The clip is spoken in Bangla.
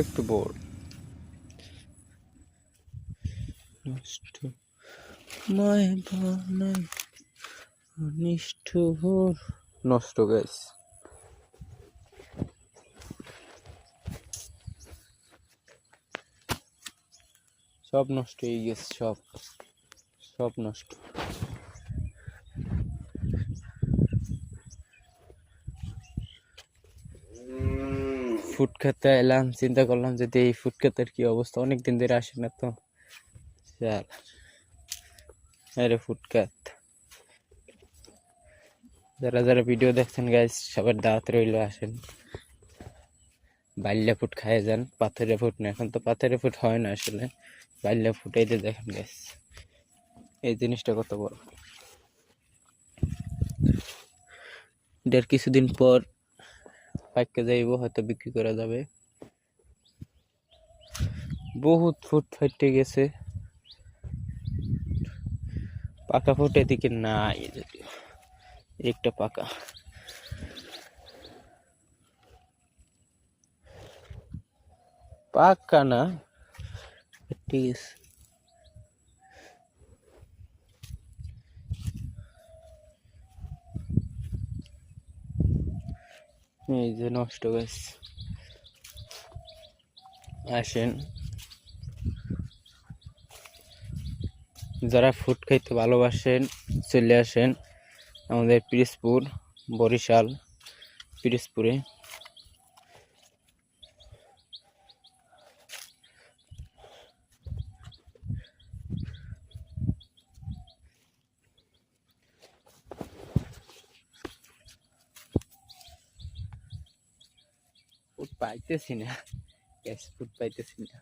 একটু বড় নষ্ট মায় বানাই নিষ্ঠুর নষ্ট গাইস সব নষ্ট হয়ে গেছে সব নষ্ট ফুড খেতে এলাম চিন্তা করলাম যদি এই ফুড খেতের কি অবস্থা অনেকদিন ধরে আসে না তো আরে ফুড খেত যারা যারা ভিডিও দেখছেন গাইস সবার দাওয়াত রইল আসেন বাল্যা ফুট খায় যান পাথরের ফুট না এখন তো পাথরের ফুট হয় না আসলে বাল্যা ফুটাইতে দেখেন গাইস এই জিনিসটা কত বড় এটার কিছুদিন পর পাইকে যাইব হয়তো বিক্রি করা যাবে বহুত ফুট ফাইটে গেছে পাকা ফুট এদিকে নাই যদিও একটা পাকা পাকা না ঠিক আছে এই যে নষ্ট গাছ আসেন যারা ফুড খাইতে ভালোবাসেন চলে আসেন আমাদের পিরোজপুর বরিশাল পিরোজপুরে ফুড পাইতেছি না ফুড পাইতেছি না